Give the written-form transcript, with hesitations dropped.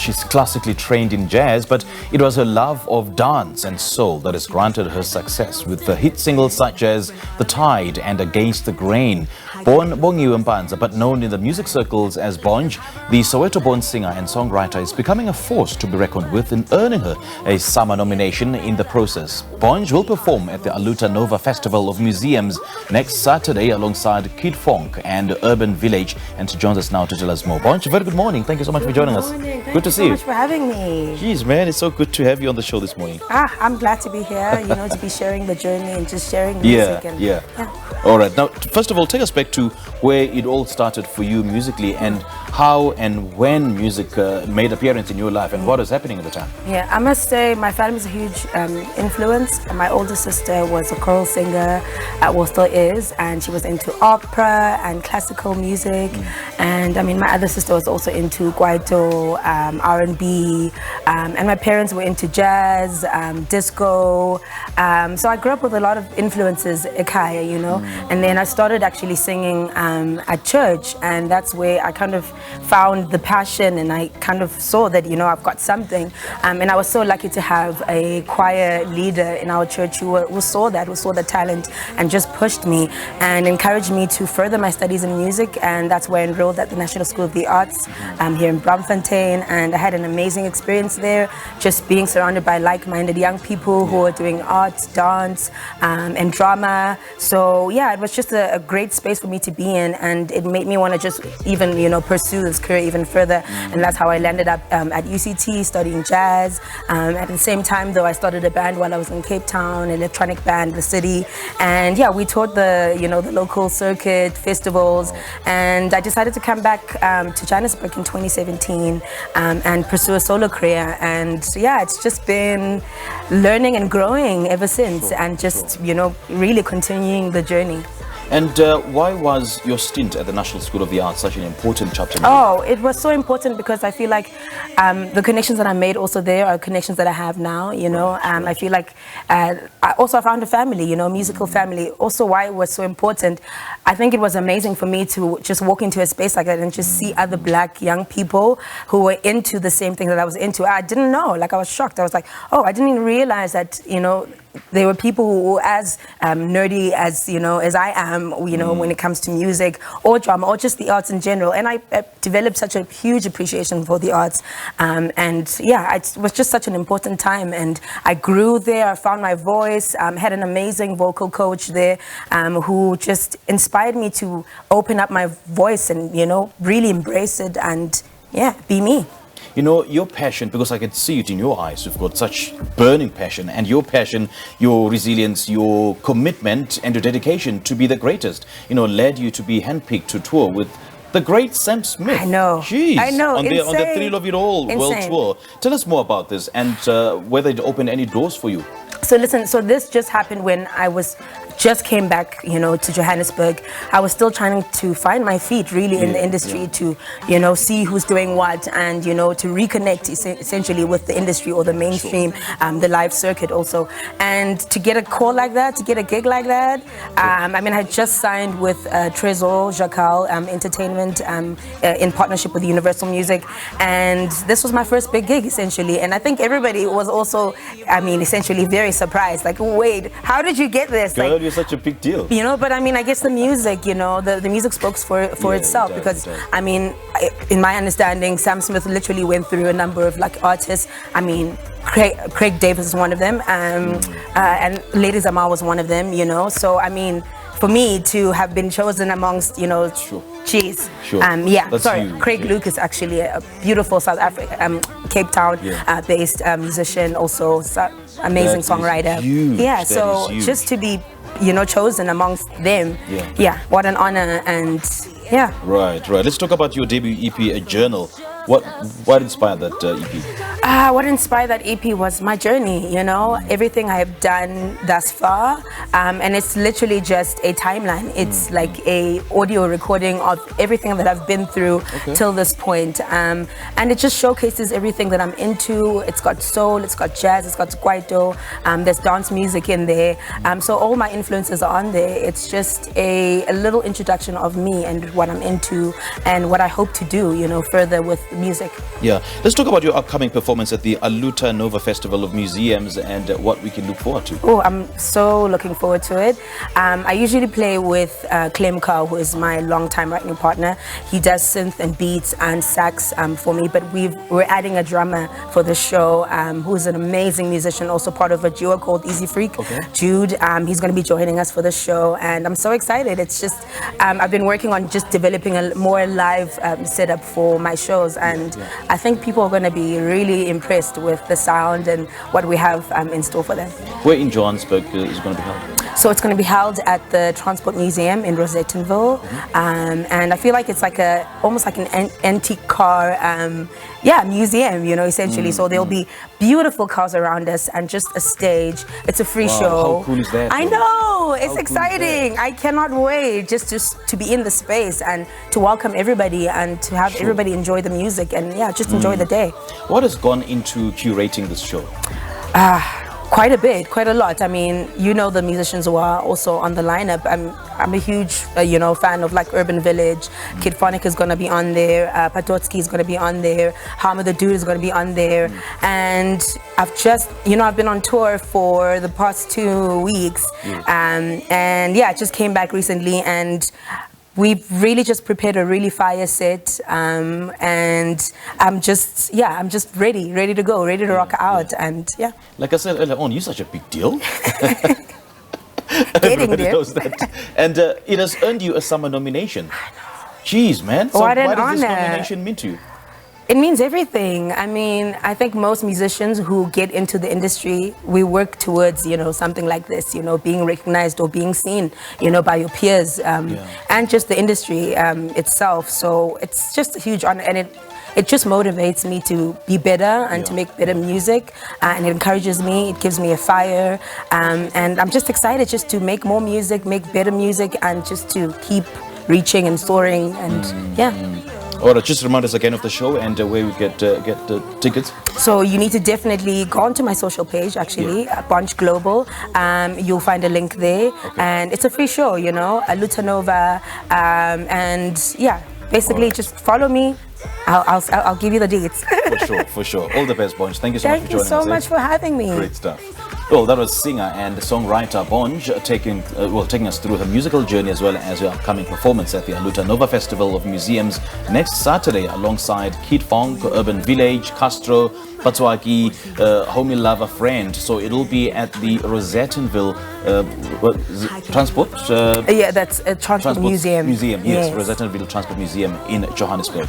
she's classically trained in jazz, but it was her love of dance and soul that has granted her success with the hit singles such as The Tide and Against the Grain. Born Bongiwe Mpanza, but known in the music circles as Bonj, the Soweto-born singer and songwriter is becoming a force to be reckoned with in earning her a summer nomination in the process. Bonj will perform at the Aluta Nova Festival of Museums next Saturday alongside Kid Fonque and Urban Village. And she joins us now to tell us more. Bonj, very good morning. Thank you so much for joining us. Good to see you. Thank you so much for having me. Jeez, man, it's so good to have you on the show this morning. I'm glad to be here, to be sharing the journey and just sharing music. Yeah. All right. Now, first of all, take us back to where it all started for you musically and how and when music made appearance in your life and what was happening at the time. Yeah, I must say my family is a huge influence. My older sister was a choral singer, well, still is, and she was into opera and classical music. And I mean, my other sister was also into kwaito, R&B, and my parents were into jazz, disco. So I grew up with a lot of influences, ekaya, and then I started actually singing at church, and that's where I kind of found the passion, and I kind of saw that, I've got something. And I was so lucky to have a choir leader in our church who saw the talent and just pushed me and encouraged me to further my studies in music. And that's where I enrolled at the National School of the Arts here in Bloemfontein, and I had an amazing experience there, just being surrounded by like-minded young people who are doing art, dance, and drama. So yeah, it was just a great space for me to be in, and it made me want to just even pursue this career even further. And that's how I landed up at UCT studying jazz. At the same time though, I started a band while I was in Cape Town, electronic band, the city, and yeah, we toured the the local circuit festivals. And I decided to come back to Johannesburg in 2017 and pursue a solo career. And yeah, it's just been learning and growing ever since, and just really continuing the journey. And why was your stint at the National School of the Arts such an important chapter? Oh, it was so important because I feel like the connections that I made also there are connections that I have now, I feel like I found a family, musical family. Also why it was so important, I think it was amazing for me to just walk into a space like that and just see other black young people who were into the same thing that I was into. I didn't know, I was shocked. I was like, oh, I didn't even realize that, there were people who were as nerdy as I am, when it comes to music or drama or just the arts in general. And I developed such a huge appreciation for the arts. And yeah, it was just such an important time. And I grew there, I found my voice, had an amazing vocal coach there who just inspired me to open up my voice and, really embrace it and, yeah, be me. Your passion, because I can see it in your eyes, you've got such burning passion, and your passion, your resilience, your commitment and your dedication to be the greatest, led you to be handpicked to tour with the great Sam Smith. I know. Jeez. I know. On the Thrill of It All World Tour. Tell us more about this and whether it opened any doors for you. So listen, this just happened when I just came back, to Johannesburg. I was still trying to find my feet really in the industry to, see who's doing what and, to reconnect essentially with the industry or the mainstream, the live circuit also. And to get a call like that, to get a gig like that, I had just signed with Trésor Jacal Entertainment in partnership with Universal Music. And this was my first big gig essentially. And I think everybody was also, essentially very surprised. Like, wait, how did you get this? Girl, you're such a big deal. But I guess the music, the music spoke for itself. Because, in my understanding, Sam Smith literally went through a number of artists. Craig Davis is one of them, and Lady Zamar was one of them, So, for me to have been chosen amongst, geez. Sure. Craig Luke is actually a beautiful South African, Cape Town based musician, also amazing songwriter. Just to be, chosen amongst them, what an honor. And Right. Let's talk about your debut EP, A Journal. What inspired that EP? What inspired that EP was my journey, you know, everything I have done thus far, and it's literally just a timeline. It's like a audio recording of everything that I've been through till this point, and it just showcases everything that I'm into. It's got soul, it's got jazz, it's got kwaito, there's dance music in there, so all my influences are on there. It's just a little introduction of me and what I'm into and what I hope to do, you know, further with music. Yeah, let's talk about your upcoming performance at the Aluta Nova Festival of Museums and what we can look forward to. Oh, I'm so looking forward to it. I usually play with Clem Carr, who is my longtime writing partner. He does synth and beats and sax for me, but we're adding a drummer for the show who's an amazing musician, also part of a duo called Easy Freak, Jude. He's going to be joining us for the show, and I'm so excited. It's just, I've been working on just developing a more live setup for my shows, and I think people are going to be really impressed with the sound and what we have in store for them. Where in Johannesburg is it going to be held? So it's going to be held at the Transport Museum in Rosettenville, and I feel like it's like almost like an antique car museum, you know, essentially. So there'll be beautiful cars around us and just a stage. It's a free show. How cool is that? I know, it's exciting. I cannot wait just to be in the space and to welcome everybody and to have everybody enjoy the music and just enjoy the day. What has gone into curating this show? Quite a bit, quite a lot. I mean, you know, the musicians who are also on the lineup. I'm a huge, fan of like Urban Village. Kid Fonque is going to be on there. Patotsky is going to be on there. Hammer the Dude is going to be on there. And I've just, I've been on tour for the past 2 weeks. I just came back recently, and we've really just prepared a really fire set, and I'm just ready to go, ready to rock out, and Like I said earlier on, you're such a big deal. Getting there. Knows that. And it has earned you a summer nomination. I know. Jeez, man. So what an why does this honor. nomination mean to you? It means everything. I mean, I think most musicians who get into the industry, we work towards, something like this, being recognized or being seen, by your peers, and just the industry itself. So it's just a huge honor, and it just motivates me to be better and to make better music, and it encourages me, it gives me a fire, and I'm just excited just to make more music, make better music, and just to keep reaching and soaring, and All right, just remind us again of the show and where we get the tickets. So you need to definitely go onto my social page, actually, Bonj Global. You'll find a link there, and it's a free show, Aluta Nova, and basically just follow me. I'll give you the dates. For sure. All the best, Bonj. Thank you so much for joining us. Thank you so much for having me. Great stuff. Well, that was singer and songwriter Bonj taking us through her musical journey as well as her upcoming performance at the Aluta Nova Festival of Museums next Saturday alongside Kid Fonque, Urban Village, Castro, Patswaki, Homie Lover Friend. So it'll be at the Rosettenville Transport? That's a Transport Museum. Yes, Rosettenville Transport Museum in Johannesburg.